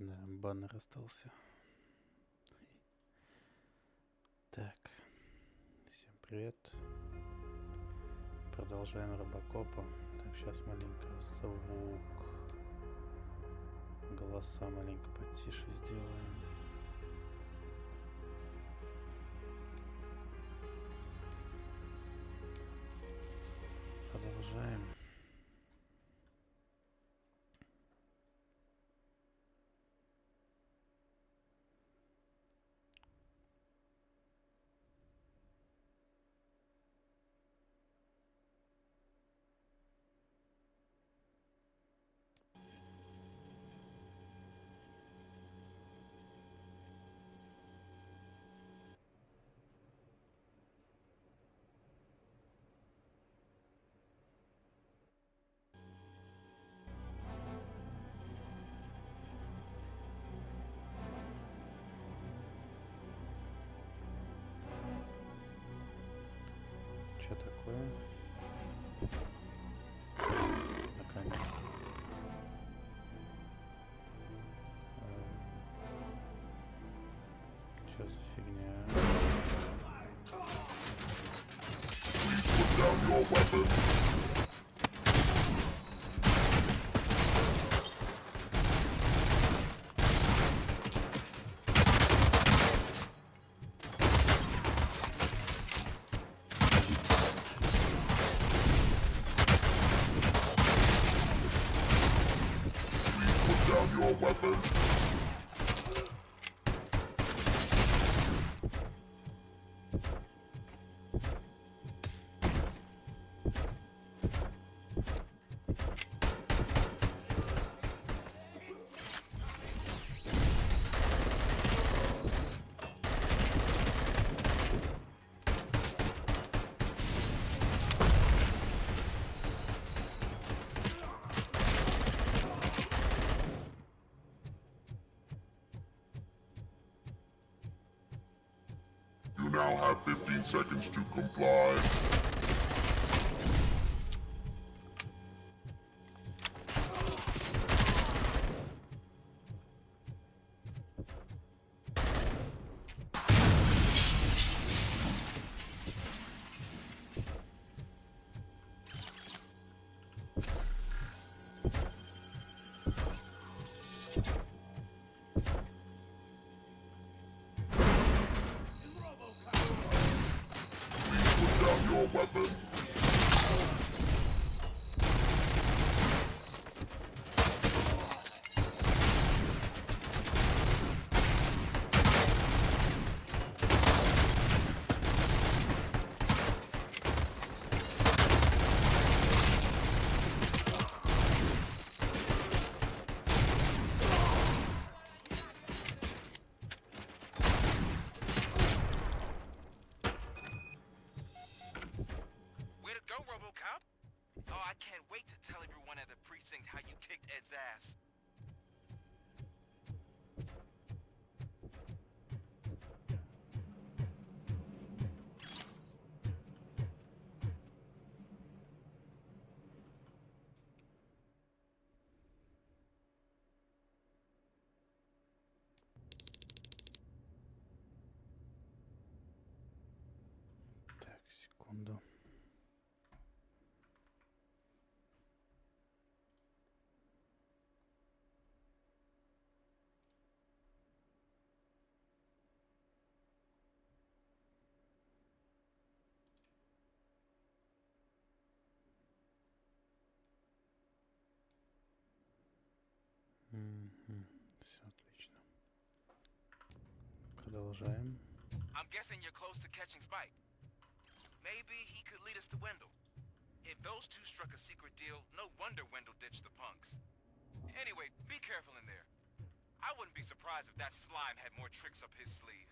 Да, баннер остался. Так. Всем привет. Продолжаем RoboCop'а. Так, сейчас маленько звук. Голоса маленько потише сделаем. Продолжаем. Что такое? Наконец-то. Что за фигня? You now have 15 seconds to comply. Your weapon. RoboCop? Oh, I can't wait to tell everyone at the precinct how you kicked Ed's ass. Так, секунду. Все отлично. Продолжаем. I'm guessing you're close to catching Spike. Maybe he could lead us to Wendell. If those two struck a secret deal, no wonder Wendell ditched the punks. Anyway, be careful in there. I wouldn't be surprised if that slime had more tricks up his sleeve.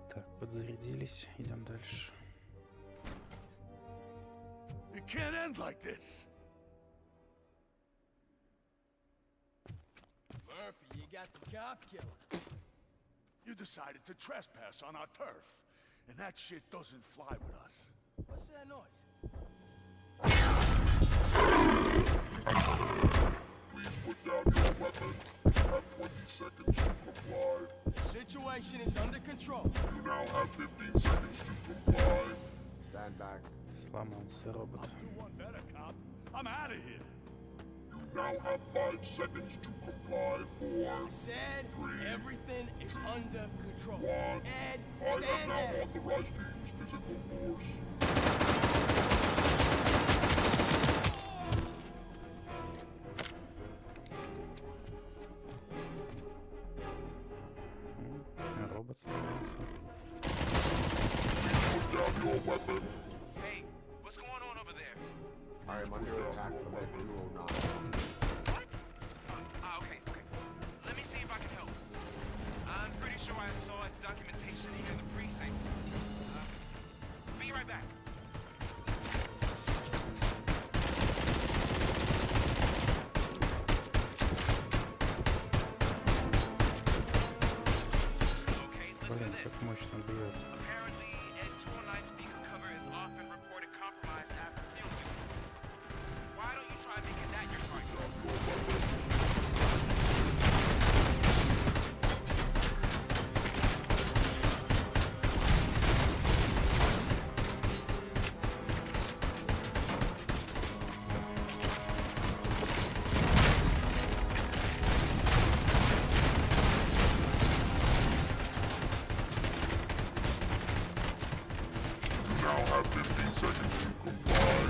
Так, подзарядились, идем дальше. It can't end like this. Murphy, you got the cop killer. You decided to trespass on our turf, and that shit doesn't fly with us. What's that noise? Please put down your weapon. You have 20 seconds to comply. The situation is under control. You now have 15 seconds to comply. Stand back. Сломался робот. I'll do one better, cop. I'm out of here. You now have 5 seconds to comply. 4, I said everything is under control. 1. Ed, I am stand now there. authorized to use physical force. Робот сломался. Put down your weapon. Hey, what's going on over there? I am under attack from Ed 209. What? Okay. Let me see if I can help. I'm pretty sure I saw its documentation here in the precinct. Be right back. Okay, listen Блин, to как this. мощно бьет. Apparently, Ed 209 speaker cover is often reported compromised after field duty. Why don't you try making that your target? You now have 15 seconds to comply.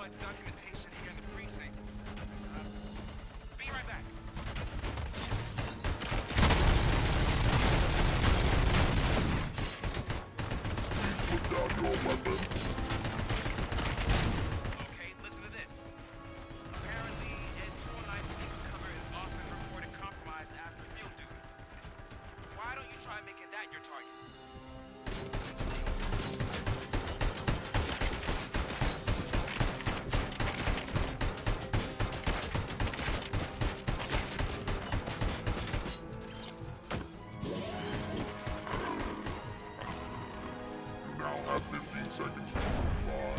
all its documentation here in the precinct. Be right back. Put down your weapon. Okay, listen to this. Apparently, Ed 209's legal cover is often reported compromised after field duty. Why don't you try making that your target? You now have 15 seconds to comply.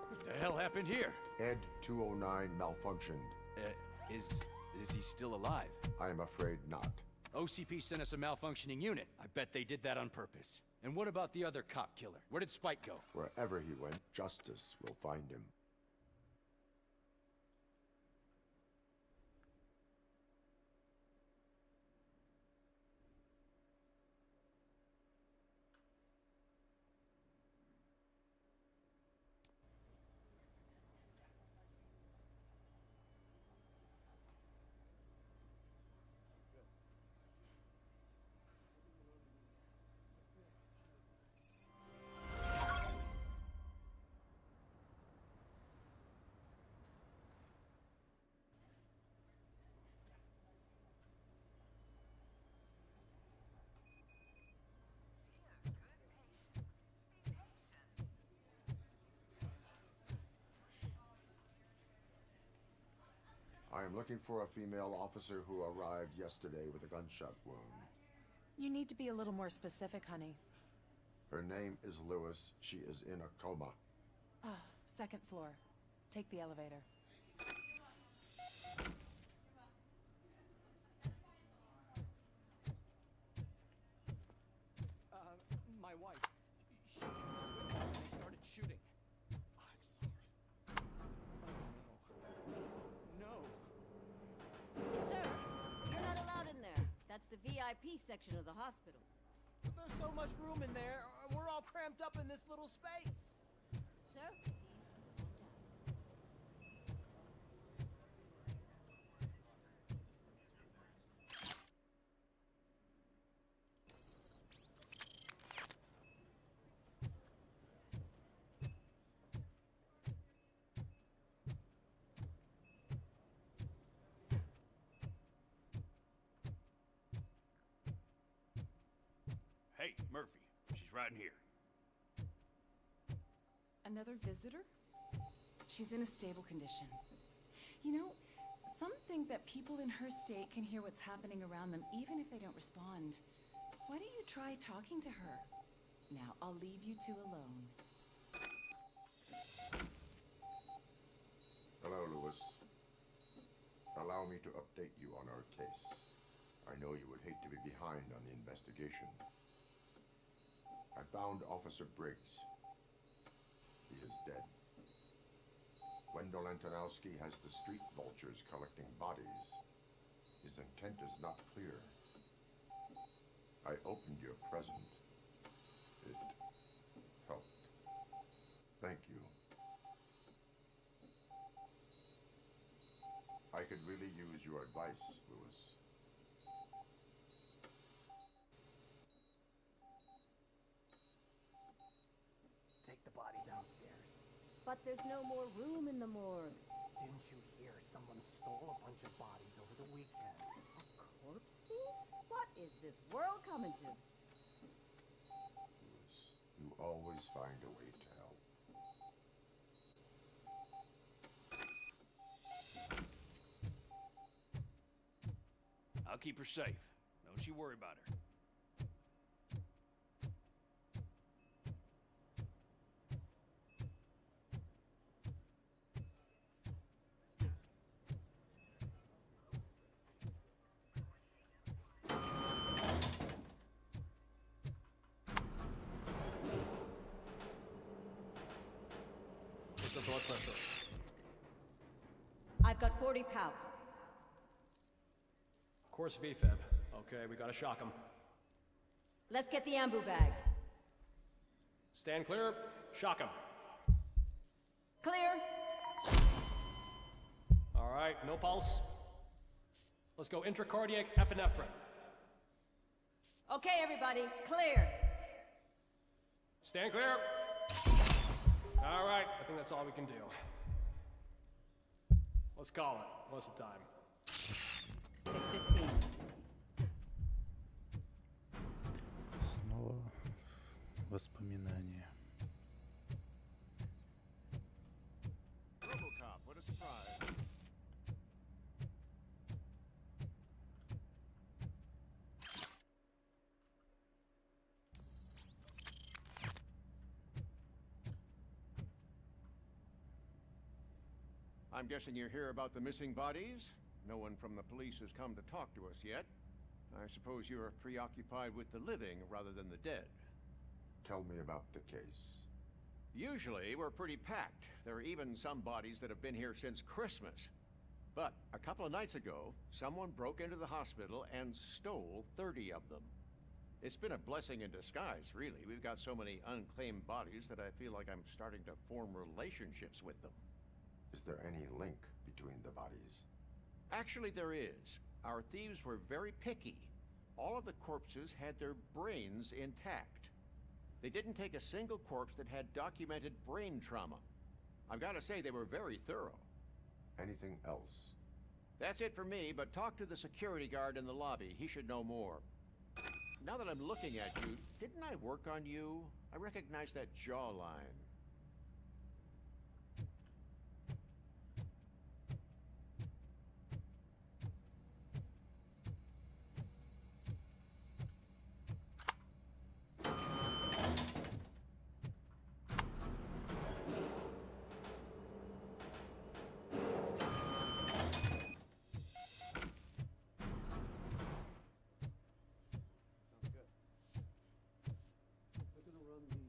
What the hell happened here? Ed 209 malfunctioned. Is he still alive? I am afraid not. OCP sent us a malfunctioning unit. I bet they did that on purpose. And what about the other cop killer? Where did Spike go? Wherever he went, justice will find him. I am looking for a female officer who arrived yesterday with a gunshot wound. You need to be a little more specific, honey. Her name is Lewis. She is in a coma. Ah, second floor. Take the elevator. My wife. She was with us when they started shooting. I'm sorry. No. Sir, you're not allowed in there. That's the VIP section of the hospital. But there's so much room in there. We're all cramped up in this little space. Sir, please calm down. Hey, Murphy. She's right in here. Another visitor? She's in a stable condition. You know, some think that people in her state can hear what's happening around them even if they don't respond. Why don't you try talking to her? Now, I'll leave you two alone. Hello, Lewis. Allow me to update you on our case. I know you would hate to be behind on the investigation. I found Officer Briggs. He is dead. Wendell Antonowski has the street vultures collecting bodies. His intent is not clear. I opened your present. It helped. Thank you. I could really use your advice, Lewis. Take the body downstairs. But there's no more room in the morgue. Didn't you hear someone stole a bunch of bodies over the weekend? A corpse thief? What is this world coming to? Lewis, you always find a way to help. I'll keep her safe. Don't you worry about her. What's the blood pressure? I've got 40 pout. Course VFib. Okay, we gotta shock him. Let's get the ambu bag. Stand clear. Shock him. Clear. All right, no pulse. Let's go intracardiac epinephrine. Okay, everybody, clear. Stand clear. All right, I think that's all we can do. Let's call it. What's the time? 6:15. Снова воспоминания. RoboCop, what a surprise. I'm guessing you're here about the missing bodies? No one from the police has come to talk to us yet. I suppose you're preoccupied with the living rather than the dead. Tell me about the case. Usually, we're pretty packed. There are even some bodies that have been here since Christmas. But a couple of nights ago, someone broke into the hospital and stole 30 of them. It's been a blessing in disguise, really. We've got so many unclaimed bodies that I feel like I'm starting to form relationships with them. Is there any link between the bodies? Actually, there is. Our thieves were very picky. All of the corpses had their brains intact. They didn't take a single corpse that had documented brain trauma. I've got to say, they were very thorough. Anything else? That's it for me, but talk to the security guard in the lobby. He should know more. Now that I'm looking at you, didn't I work on you? I recognize that jawline.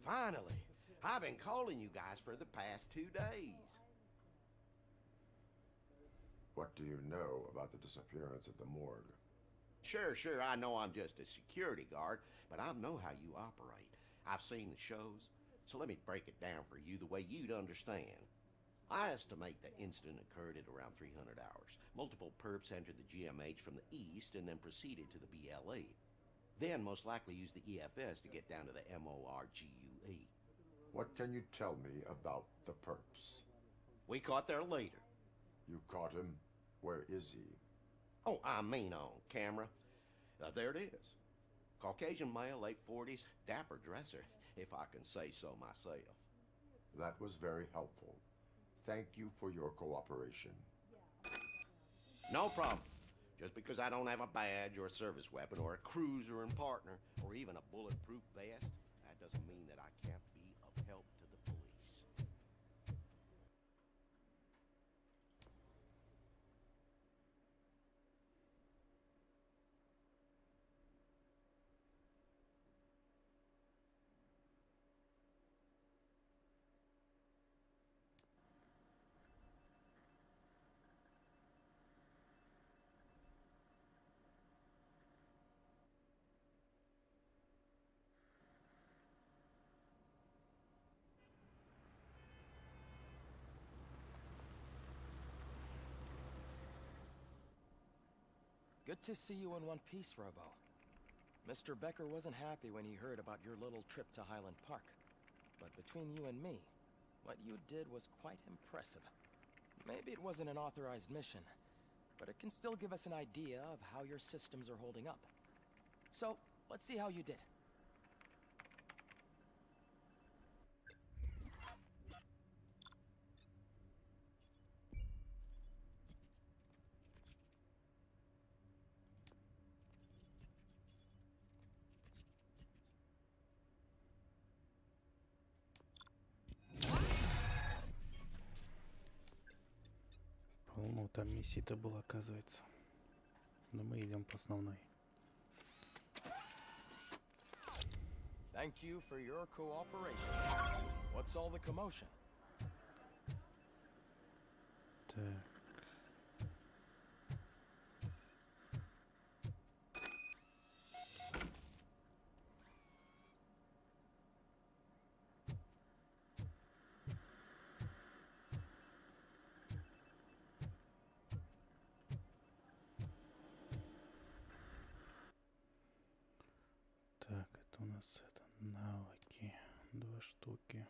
Finally! I've been calling you guys for the past 2 days. What do you know about the disappearance at the morgue? Sure, I know I'm just a security guard, but I know how you operate. I've seen the shows, so let me break it down for you the way you'd understand. I estimate the incident occurred at around 300 hours. Multiple perps entered the GMH from the east and then proceeded to the BLE. Then most likely used the EFS to get down to the MORGUE. What can you tell me about the perps? We caught their leader. You caught him? Where is he? Oh, I mean on camera. There it is. Caucasian male, late 40s, dapper dresser, if I can say so myself. That was very helpful. Thank you for your cooperation. No problem. Just because I don't have a badge or a service weapon or a cruiser and partner or even a bulletproof vest, that doesn't mean that I can't be of help to the police. Good to see you in one piece, Robo. Mr. Becker wasn't happy when he heard about your little trip to Highland Park. But between you and me, what you did was quite impressive. Maybe it wasn't an authorized mission, but it can still give us an idea of how your systems are holding up. So, let's see how you did. Полно там миссий-то было, оказывается. Но мы идем по основной. Thank you for your cooperation. What's all the commotion? Так. Так, это у нас навыки. 2 штуки.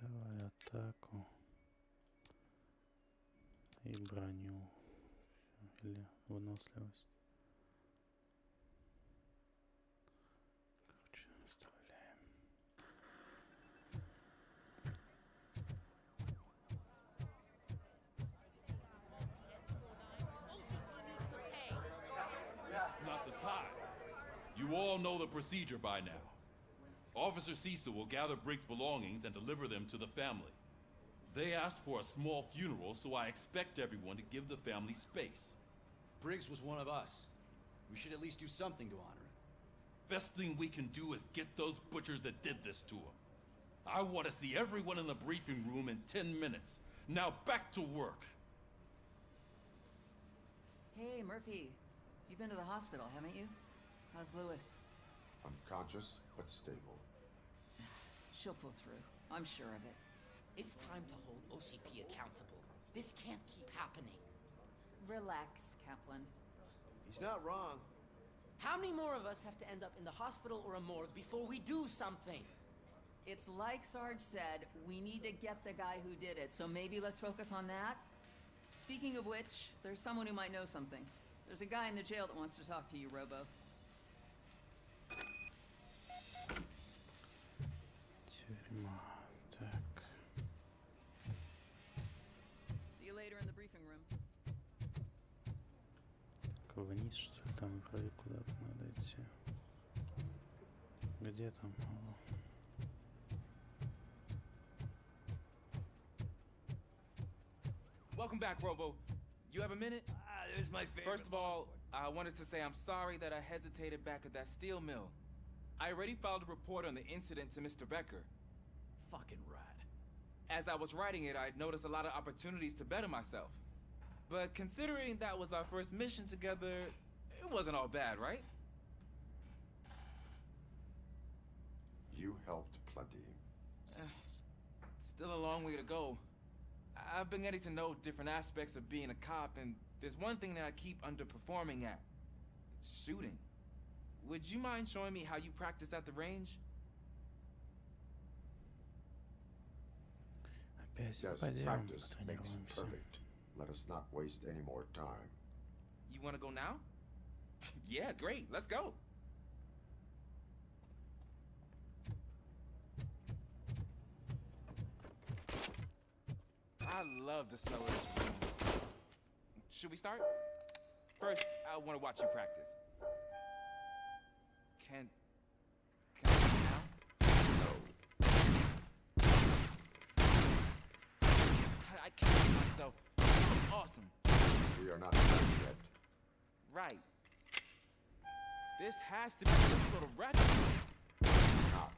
Давай атаку и броню. Или выносливость. Короче, оставляем. Not the time. You all know the procedure by now. Officer Cecil will gather Briggs' belongings and deliver them to the family. They asked for a small funeral, so I expect everyone to give the family space. Briggs was one of us. We should at least do something to honor him. Best thing we can do is get those butchers that did this to him. I want to see everyone in the briefing room in 10 minutes. Now back to work. Hey, Murphy. You've been to the hospital, haven't you? How's Lewis? Unconscious, but stable. She'll pull through. I'm sure of it. It's time to hold OCP accountable. This can't keep happening. Relax, Kaplan. He's not wrong. How many more of us have to end up in the hospital or a morgue before we do something? It's like Sarge said, we need to get the guy who did it, so maybe let's focus on that? Speaking of which, there's someone who might know something. There's a guy in the jail that wants to talk to you, Robo. Тюрьма. Так. See you later in the briefing room. Так, вниз, что ли? Там вроде куда-то надо идти. Где там? О. Welcome back, Robo. You have a minute? This is my favorite. First of all, I wanted to say I'm sorry that I hesitated back at that steel mill. I already filed a report on the incident to Mr. Becker. Fucking rat. As I was writing it, I noticed a lot of opportunities to better myself. But considering that was our first mission together, it wasn't all bad, right? You helped plenty. Still a long way to go. I've been getting to know different aspects of being a cop, and there's one thing that I keep underperforming at. It's shooting. Would you mind showing me how you practice at the range? Yes, practice makes perfect. Let us not waste any more time. You want to go now? Yeah, great. Let's go. I love the smell of this room. Should we start? First, I want to watch you practice. Can I do it now? I can't see myself. That was awesome. We are not done yet. Right. This has to be some sort of record. Not.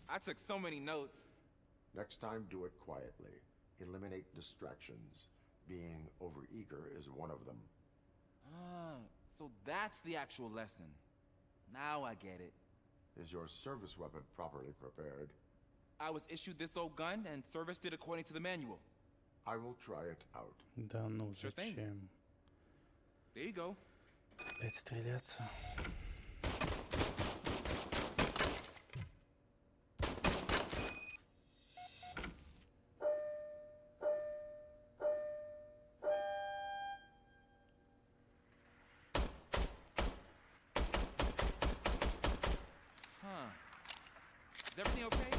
I took so many notes. Next time, do it quietly. Eliminate distractions. Being overeager is one of them. Ah, so that's the actual lesson. Now I get it. Is your service weapon properly prepared? I was issued this old gun and serviced it according to the manual. I will try it out. Да ну Sure thing. зачем? There you go. Опять стреляться. Huh. Is everything okay?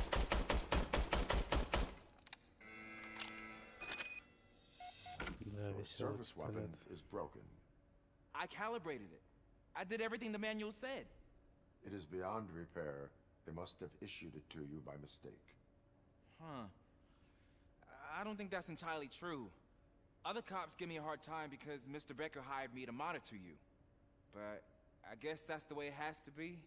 Да, Your веселый service weapon пистолет. is broken. I calibrated it. I did everything the manual said. It is beyond repair. They must have issued it to you by mistake. Huh. I don't think that's entirely true. Other cops give me a hard time because Mr. Becker hired me to monitor you. But I guess that's the way it has to be.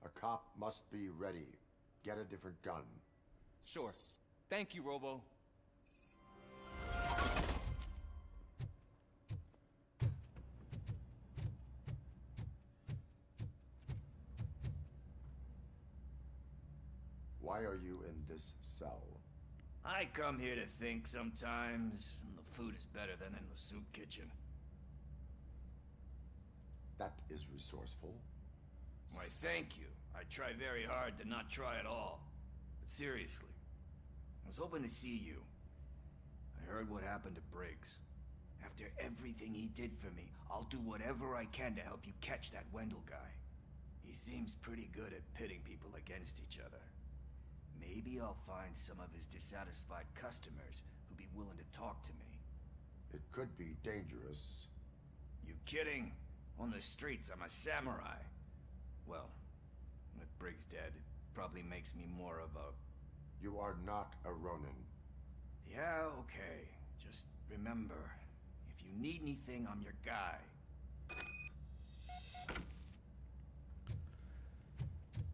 A cop must be ready. Get a different gun. Sure. Thank you, Robo. Why are you in this cell? I come here to think sometimes, and the food is better than in the soup kitchen. That is resourceful. Why, thank you. I try very hard to not try at all. But seriously, I was hoping to see you. I heard what happened to Briggs. After everything he did for me, I'll do whatever I can to help you catch that Wendell guy. He seems pretty good at pitting people against each other. Maybe I'll find some of his dissatisfied customers who'd be willing to talk to me. It could be dangerous. You kidding? On the streets, I'm a samurai. Well, with Briggs dead, it probably makes me more of a... You are not a Ronin. Yeah, okay. Just remember, if you need anything, I'm your guy.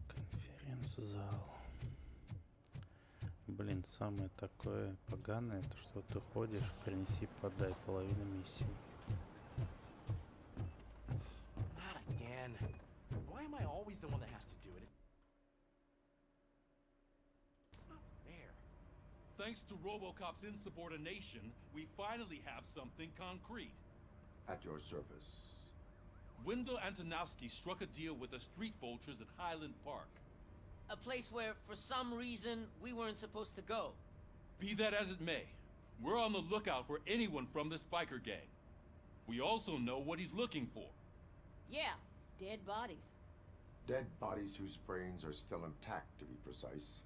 Конференц-зал. Блин, самое такое поганое, это что ты ходишь, принеси, подай, половина миссии. I always the one that has to do it? It's not fair. Thanks to RoboCop's insubordination, we finally have something concrete. At your service. Wendell Antonowski struck a deal with the street vultures at Highland Park. A place where, for some reason, we weren't supposed to go. Be that as it may, we're on the lookout for anyone from this biker gang. We also know what he's looking for. Yeah, dead bodies. Dead bodies whose brains are still intact, to be precise.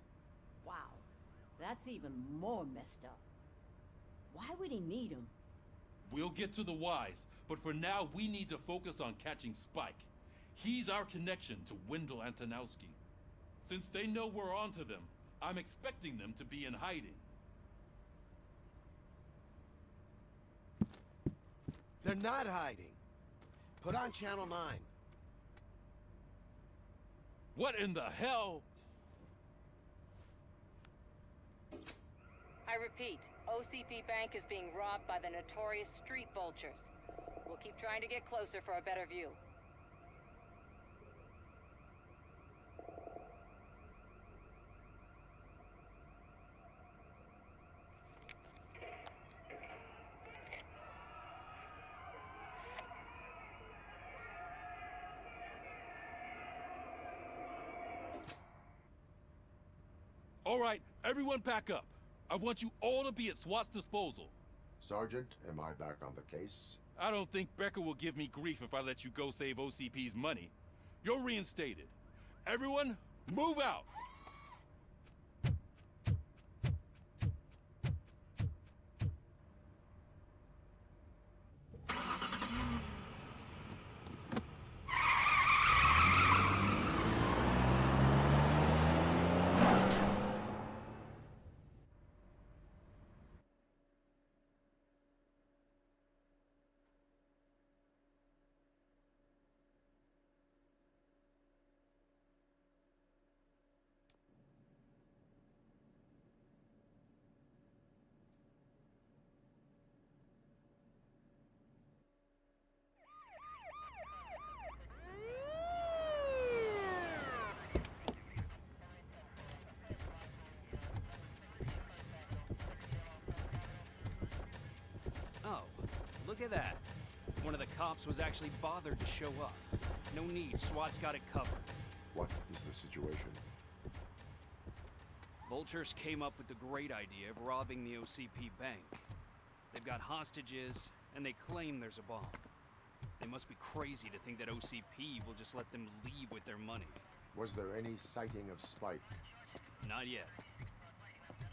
Wow, that's even more messed up. Why would he need them? We'll get to the whys, but for now we need to focus on catching Spike. He's our connection to Wendell Antonowski. Since they know we're onto them, I'm expecting them to be in hiding. They're not hiding. Put on Channel 9. What in the hell? I repeat, OCP Bank is being robbed by the notorious street vultures. We'll keep trying to get closer for a better view. All right, everyone pack up. I want you all to be at SWAT's disposal. Sergeant, am I back on the case? I don't think Becker will give me grief if I let you go save OCP's money. You're reinstated. Everyone, move out! Look at that. One of the cops was actually bothered to show up. No need, SWAT's got it covered. What is the situation? Vultures came up with the great idea of robbing the OCP bank. They've got hostages, and they claim there's a bomb. They must be crazy to think that OCP will just let them leave with their money. Was there any sighting of Spike? Not yet.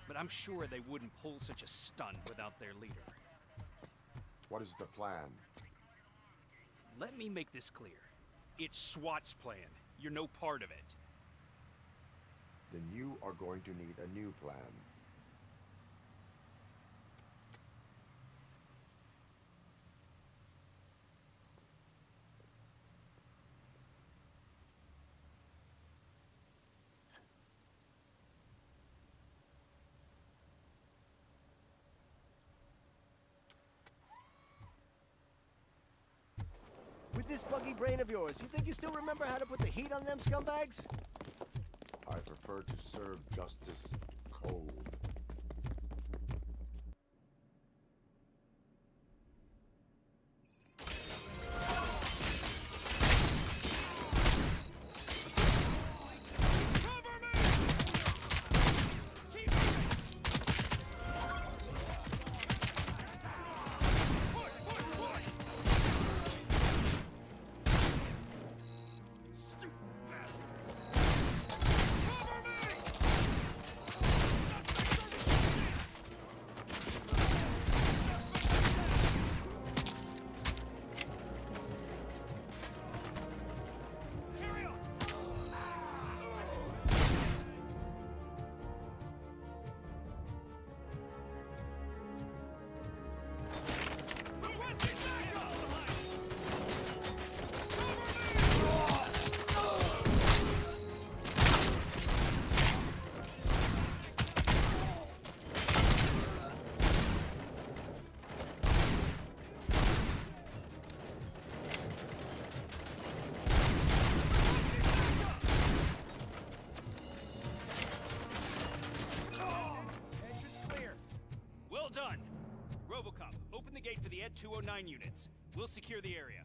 But I'm sure they wouldn't pull such a stunt without their leader. What is the plan? Let me make this clear. It's SWAT's plan. You're no part of it. Then you are going to need a new plan. With this buggy brain of yours, you think you still remember how to put the heat on them scumbags? I prefer to serve justice cold. RoboCop, open the gate for the Ed 209 units. We'll secure the area.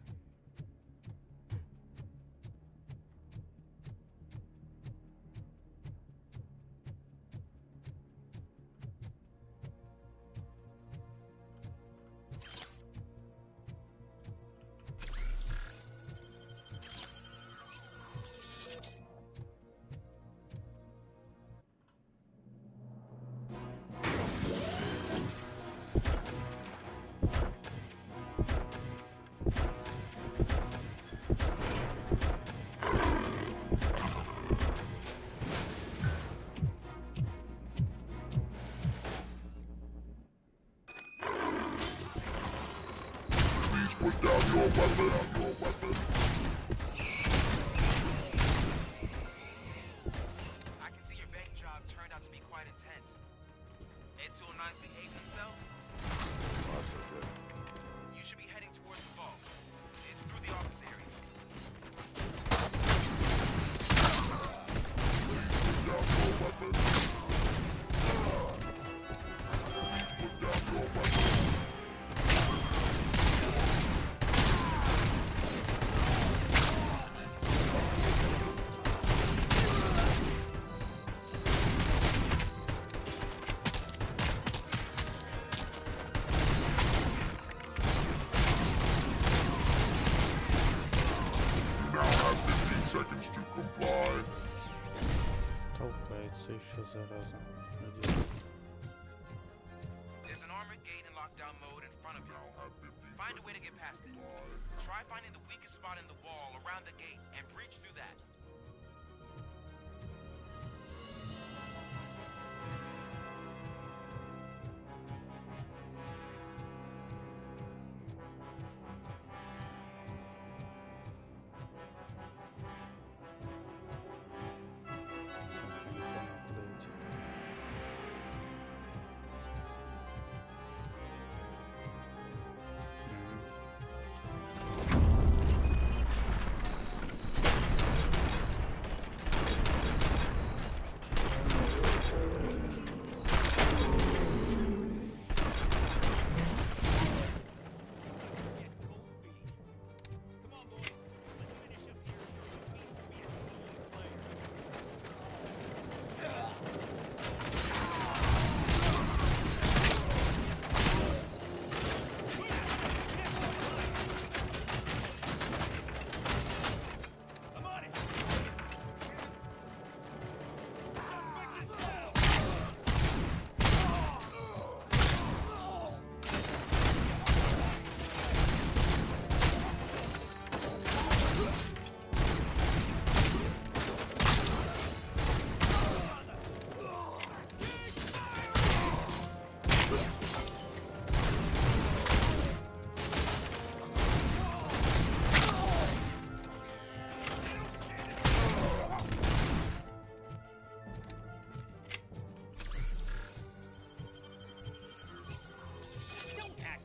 Please put down your weapon. I can see your bank job turned out to be quite intense. Ed 209's behaving themselves? Also good. You should be heading towards the vault. It's through the office area. Please put down your weapon. Please put down your weapon. You now have 15 seconds to comply. Толкается еще, зараза. Надеюсь. There's an armored gate in lockdown mode in front of you. Find a way to get past it. Try finding the weakest spot in the wall around the gate and breach through that.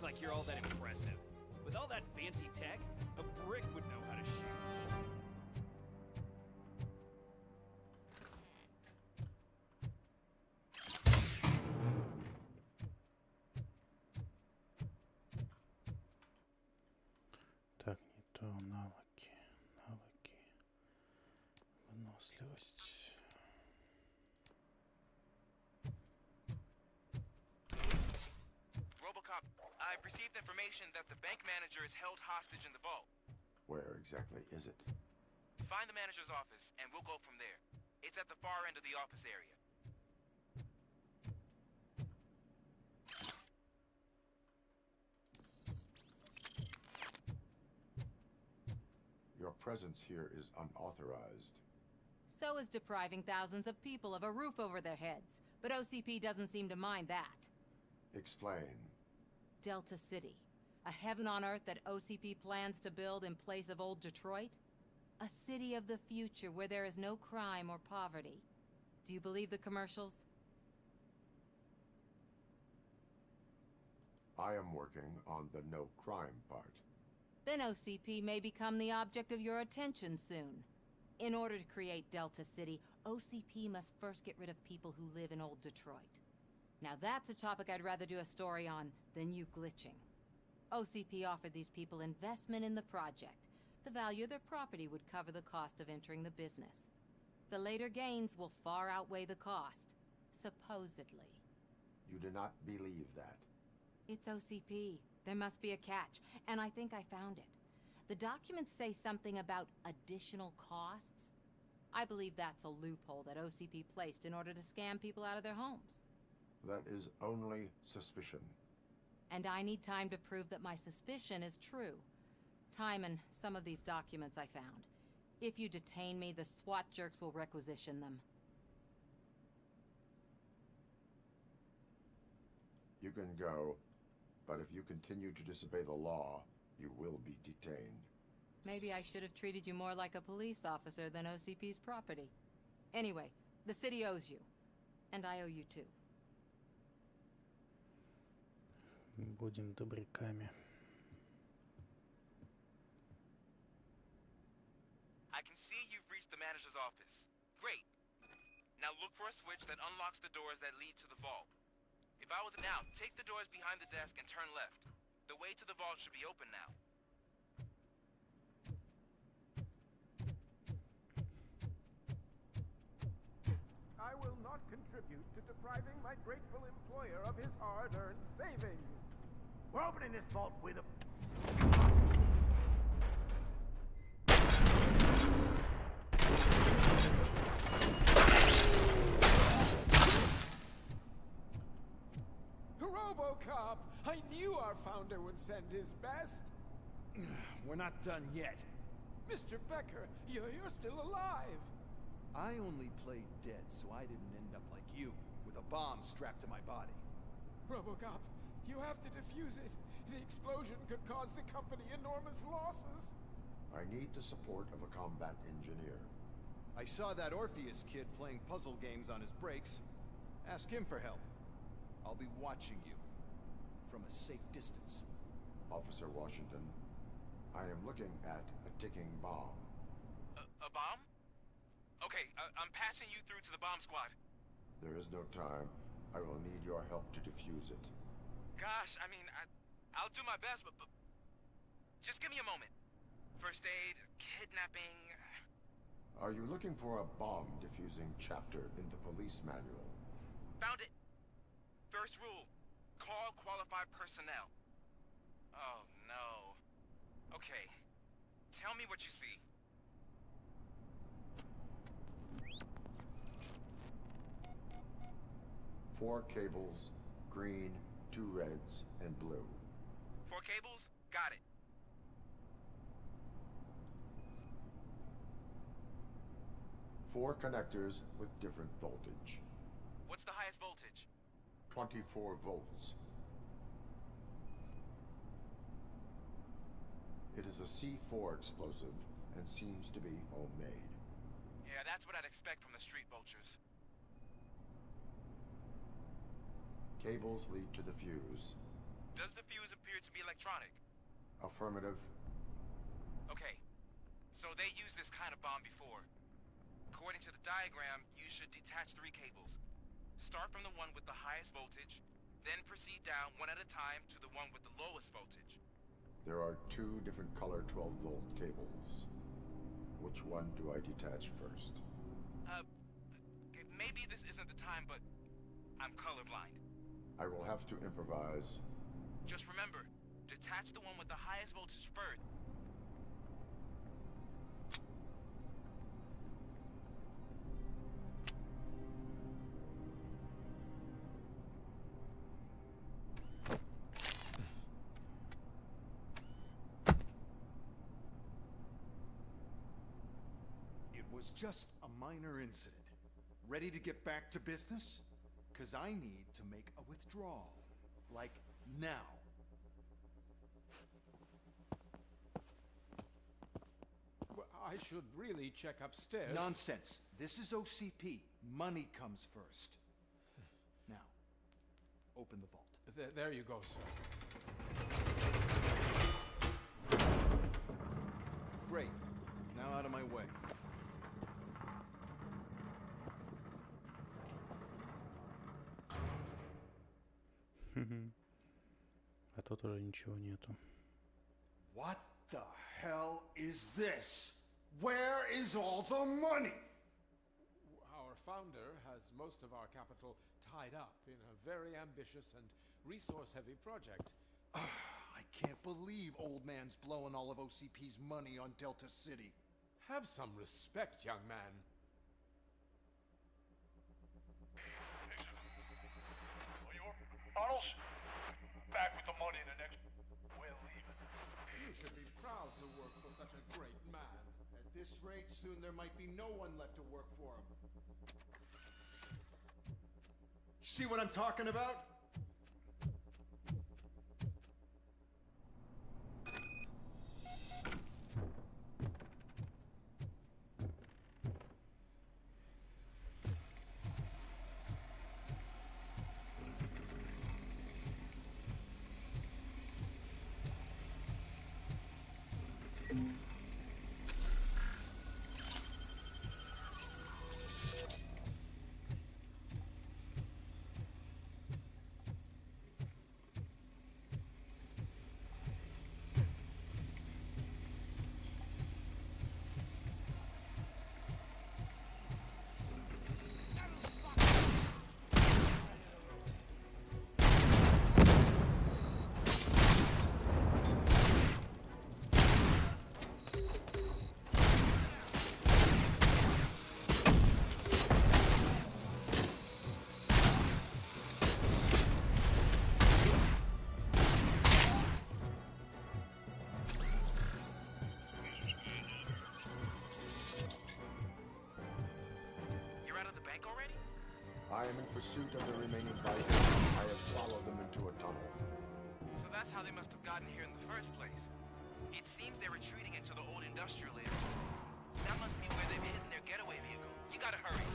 Like you're all that impressive. With all that fancy tech, a brick would know how to shoot. Так, не то. Навыки. Выносливость. RoboCop, I've received information that the bank manager is held hostage in the vault. Where exactly is it? Find the manager's office, and we'll go from there. It's at the far end of the office area. Your presence here is unauthorized. So is depriving thousands of people of a roof over their heads. But OCP doesn't seem to mind that. Explain. Delta City. A heaven on earth that OCP plans to build in place of old Detroit? A city of the future where there is no crime or poverty. Do you believe the commercials? I am working on the no crime part. Then OCP may become the object of your attention soon. In order to create Delta City, OCP must first get rid of people who live in old Detroit. Now that's a topic I'd rather do a story on than you glitching. OCP offered these people investment in the project. The value of their property would cover the cost of entering the business. The later gains will far outweigh the cost, supposedly. You do not believe that. It's OCP. There must be a catch, and I think I found it. The documents say something about additional costs. I believe that's a loophole that OCP placed in order to scam people out of their homes. That is only suspicion. And I need time to prove that my suspicion is true. Time and some of these documents I found. If you detain me, the SWAT jerks will requisition them. You can go, but if you continue to disobey the law, you will be detained. Maybe I should have treated you more like a police officer than OCP's property. Anyway, the city owes you. And I owe you too. Будем добряками. I can see you've reached the manager's office. Great. Now look for a switch that unlocks the doors that lead to the vault. If I was now, take the doors behind the desk and turn left. The way to the vault should be open now. I will not contribute to depriving my grateful employer of his hard-earned savings. We're opening this vault with a... RoboCop! I knew our founder would send his best. We're not done yet. Mr. Becker, you're still alive. I only played dead, so I didn't end up like you, with a bomb strapped to my body. RoboCop, you have to defuse it. The explosion could cause the company enormous losses. I need the support of a combat engineer. I saw that Orpheus kid playing puzzle games on his breaks. Ask him for help. I'll be watching you from a safe distance. Officer Washington, I am looking at a ticking bomb. A bomb? Okay, I'm passing you through to the bomb squad. There is no time. I will need your help to defuse it. Gosh, I mean, I'll do my best, but just give me a moment. First aid, kidnapping... Are you looking for a bomb defusing chapter in the police manual? Found it! First rule, call qualified personnel. Oh, no. Okay, tell me what you see. Four cables, green, 2 reds, and blue. 4 cables? Got it. Four connectors with different voltage. What's the highest voltage? 24 volts. It is a C4 explosive and seems to be homemade. Yeah, that's what I'd expect from the street vultures. Cables lead to the fuse. Does the fuse appear to be electronic? Affirmative. Okay, so they used this kind of bomb before. According to the diagram, you should detach 3 cables. Start from the one with the highest voltage, then proceed down one at a time to the one with the lowest voltage. There are 2 different color 12-volt cables. Which one do I detach first? Okay, maybe this isn't the time, but I'm colorblind. I will have to improvise. Just remember, detach the one with the highest voltage first. It was just a minor incident. Ready to get back to business? 'Cause I need to make a withdrawal. Like, now. Well, I should really check upstairs. Nonsense. This is OCP. Money comes first. Now, open the vault. There you go, sir. Great. Now out of my way. А тут уже ничего нету. What the hell is this? Where is all the money? Our founder has most of our capital tied up in a very ambitious and resource-heavy project. I can't believe old man's blowing all of OCP's money on Delta City. Have some respect, young man. Arnold's back with the money in the next. We're leaving. You should be proud to work for such a great man. At this rate, soon there might be no one left to work for him. See what I'm talking about? I am in pursuit of the remaining bikers. I have followed them into a tunnel. So that's how they must have gotten here in the first place. It seems they're retreating into the old industrial area. That must be where they've hidden their getaway vehicle. You gotta hurry.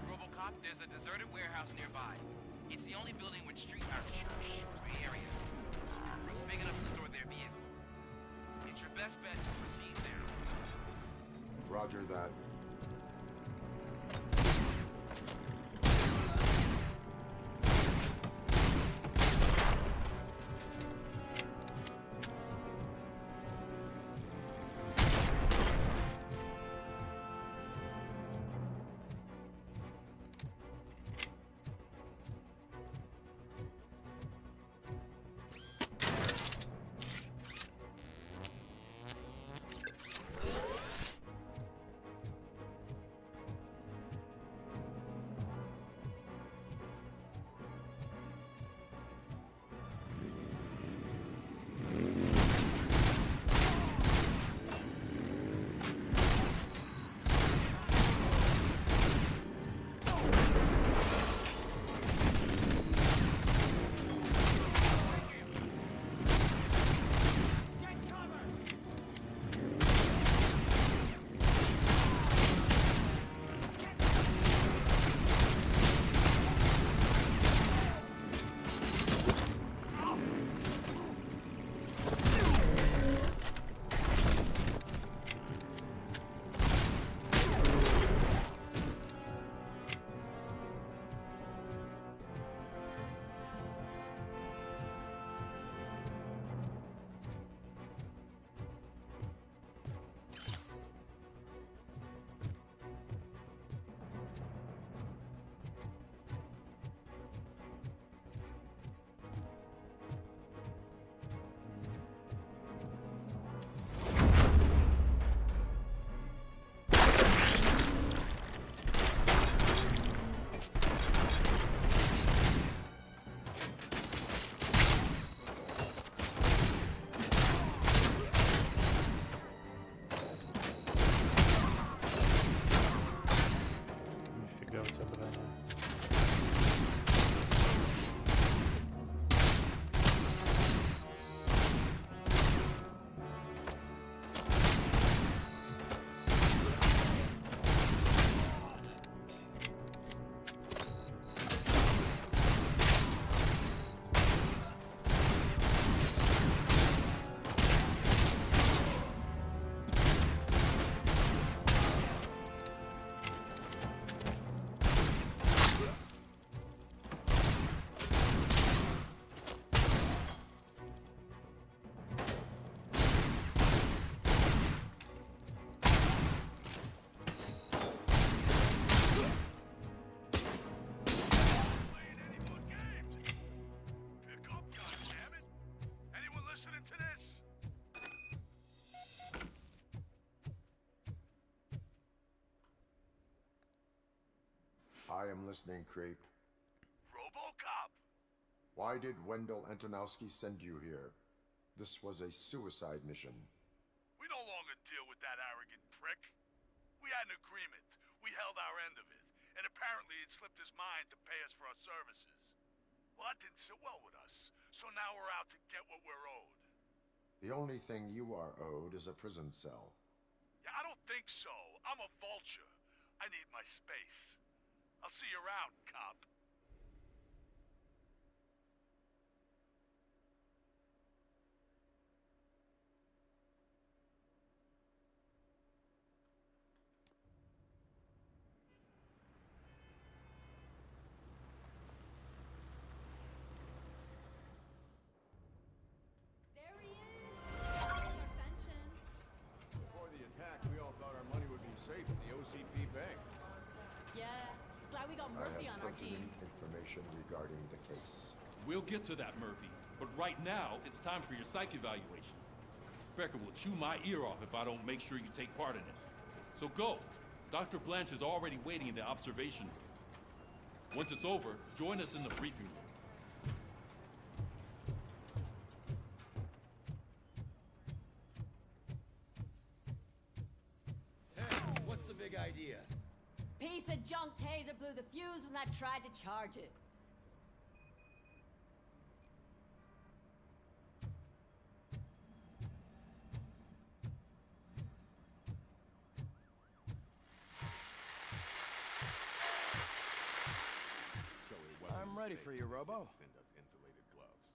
RoboCop, there's a deserted warehouse nearby. It's the only building with street free area. It's big enough to store their vehicle. It's your best bet to proceed there. Roger that. Нифига у тебя броня. I am listening, Creep. RoboCop! Why did Wendell Antonowski send you here? This was a suicide mission. We no longer deal with that arrogant prick. We had an agreement. We held our end of it. And apparently it slipped his mind to pay us for our services. Well, that didn't sit well with us. So now we're out to get what we're owed. The only thing you are owed is a prison cell. Yeah, I don't think so. I'm a vulture. I need my space. I'll see you around, cop. Before the attack, we all thought our money would be safe at the OCP bank. Yeah, glad we got I Murphy have on our pertinent team. information regarding the case. We'll get to that, Murphy. But right now, it's time for your psych evaluation. Becker will chew my ear off if I don't make sure you take part in it. So go. Dr. Blanche is already waiting in the observation room. Once it's over, join us in the briefing room. What's the big idea? Piece of junk taser blew the fuse when I tried to charge it. I'm ready for you, Robo. Send us insulated gloves.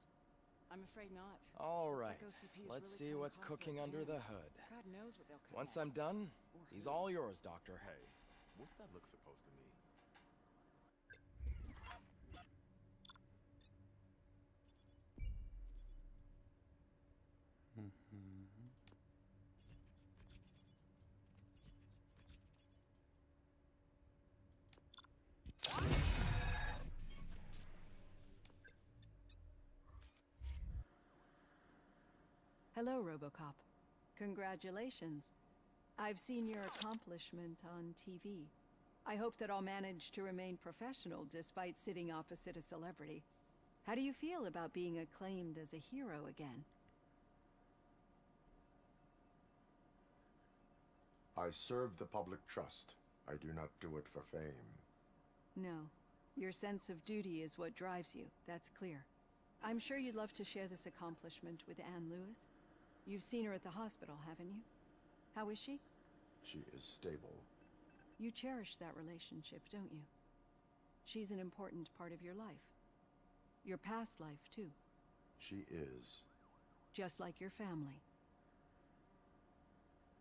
I'm afraid not. All Looks right, like OCP is let's really see cutting what's costs cooking like under hell. the hood. God knows what they'll cut Once I'm next. done, Or he's who. all yours, Doctor. Hey, what's that look supposed to mean? Hello, RoboCop. Congratulations. I've seen your accomplishment on TV. I hope that I'll manage to remain professional despite sitting opposite a celebrity. How do you feel about being acclaimed as a hero again? I serve the public trust. I do not do it for fame. No. Your sense of duty is what drives you. That's clear. I'm sure you'd love to share this accomplishment with Anne Lewis. You've seen her at the hospital, haven't you? How is she? She is stable. You cherish that relationship, don't you? She's an important part of your life. Your past life, too. She is. Just like your family.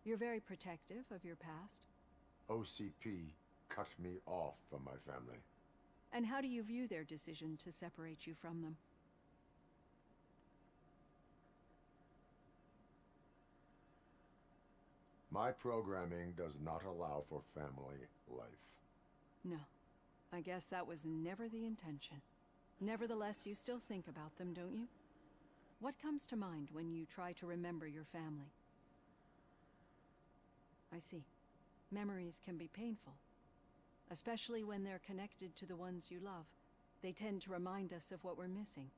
You're very protective of your past. OCP cut me off from my family. And how do you view their decision to separate you from them? My programming does not allow for family life. No. I guess that was never the intention. Nevertheless, you still think about them, don't you? What comes to mind when you try to remember your family? I see. Memories can be painful. Especially when they're connected to the ones you love. They tend to remind us of what we're missing.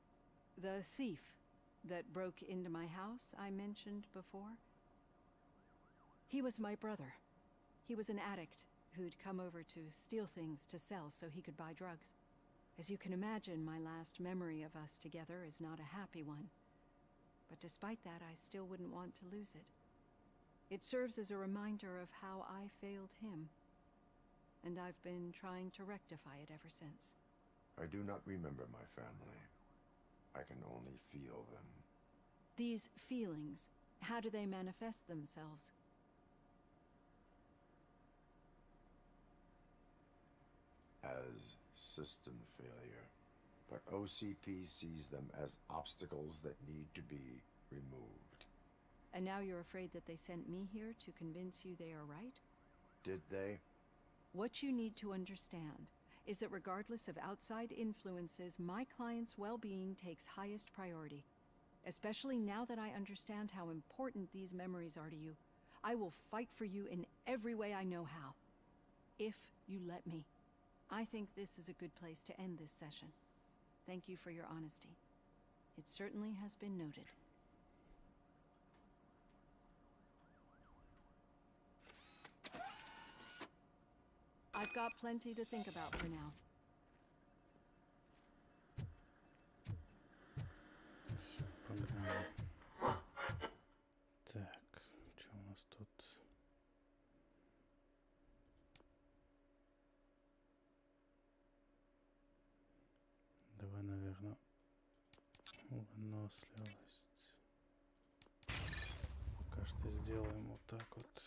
The thief that broke into my house I mentioned before? He was my brother. He was an addict who'd come over to steal things to sell so he could buy drugs. As you can imagine, my last memory of us together is not a happy one. But despite that, I still wouldn't want to lose it. It serves as a reminder of how I failed him. And I've been trying to rectify it ever since. I do not remember my family. I can only feel them. These feelings, how do they manifest themselves? As system failure. But OCP sees them as obstacles that need to be removed. And now you're afraid that they sent me here to convince you they are right? Did they? What you need to understand is that regardless of outside influences, my client's well-being takes highest priority. Especially now that I understand how important these memories are to you. I will fight for you in every way I know how. If you let me. I think this is a good place to end this session. Thank you for your honesty. It certainly has been noted. I've got plenty to think about for now. Погнали. Так, что у нас тут? Давай, наверное, выносливость. Пока что сделаем вот так вот.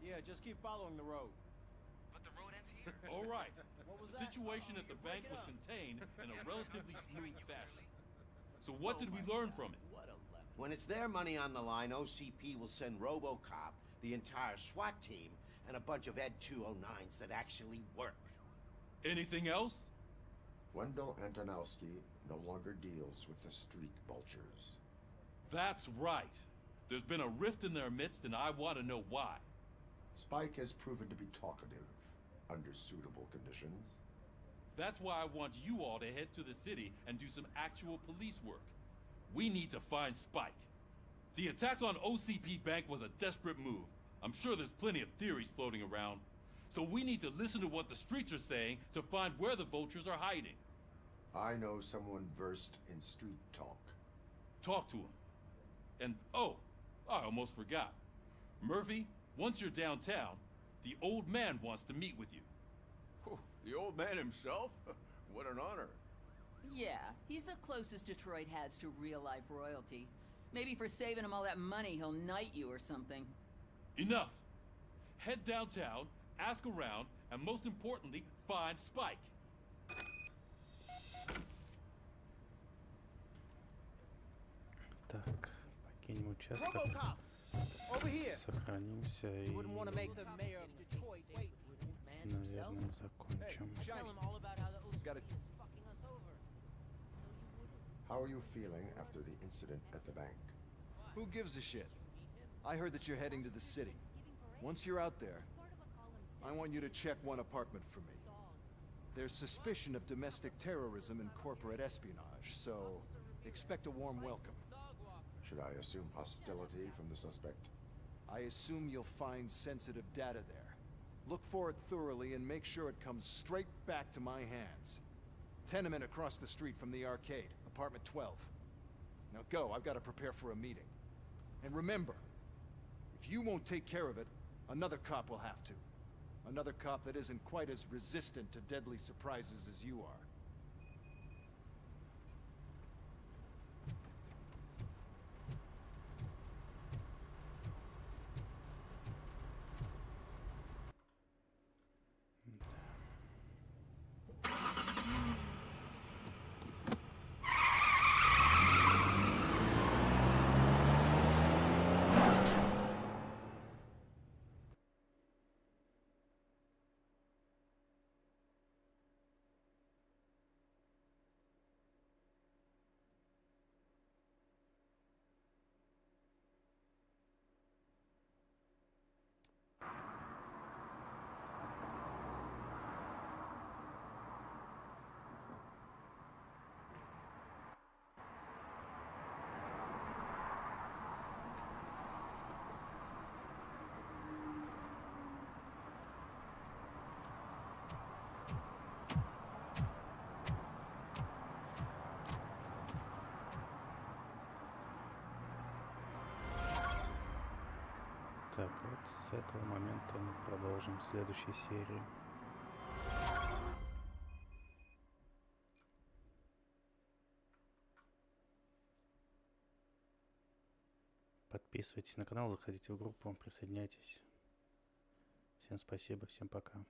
Yeah, just keep following the road. But the road ends here. All right. What was The that? situation at the bank was contained in a relatively smooth fashion. So what did we learn from it? When it's their money on the line, OCP will send RoboCop, the entire SWAT team, and a bunch of Ed 209s that actually work. Anything else? Wendell Antonowski no longer deals with the street vultures. That's right. There's been a rift in their midst, and I want to know why. Spike has proven to be talkative under suitable conditions. That's why I want you all to head to the city and do some actual police work. We need to find Spike. The attack on OCP Bank was a desperate move. I'm sure there's plenty of theories floating around. So we need to listen to what the streets are saying to find where the vultures are hiding. I know someone versed in street talk. Talk to him. And, oh, I almost forgot. Murphy, once you're downtown, the old man wants to meet with you. Oh, the old man himself? What an honor. Yeah, he's the closest Detroit has to real-life royalty. Maybe for saving him all that money, he'll knight you or something. Enough! Head downtown, ask around, and most importantly, find Spike. Так, покинем участок. RoboCop! Over here! Сохранимся и, Wouldn't want to make the mayor of Detroit wait. Man himself? наверное, закончим. Tell him all about how the OCP is fucking us over. How are you feeling after the incident at the bank? Who gives a shit? I heard that you're heading to the city. Once you're out there, I want you to check one apartment for me. There's suspicion of domestic terrorism and corporate espionage, so expect a warm welcome. Should I assume hostility from the suspect? I assume you'll find sensitive data there. Look for it thoroughly and make sure it comes straight back to my hands. Tenement across the street from the arcade, apartment 12. Now go, I've got to prepare for a meeting. And remember, if you won't take care of it, another cop will have to. Another cop that isn't quite as resistant to deadly surprises as you are. с этого момента мы продолжим в следующей серии. Подписывайтесь на канал, заходите в группу, присоединяйтесь. Всем спасибо, всем пока.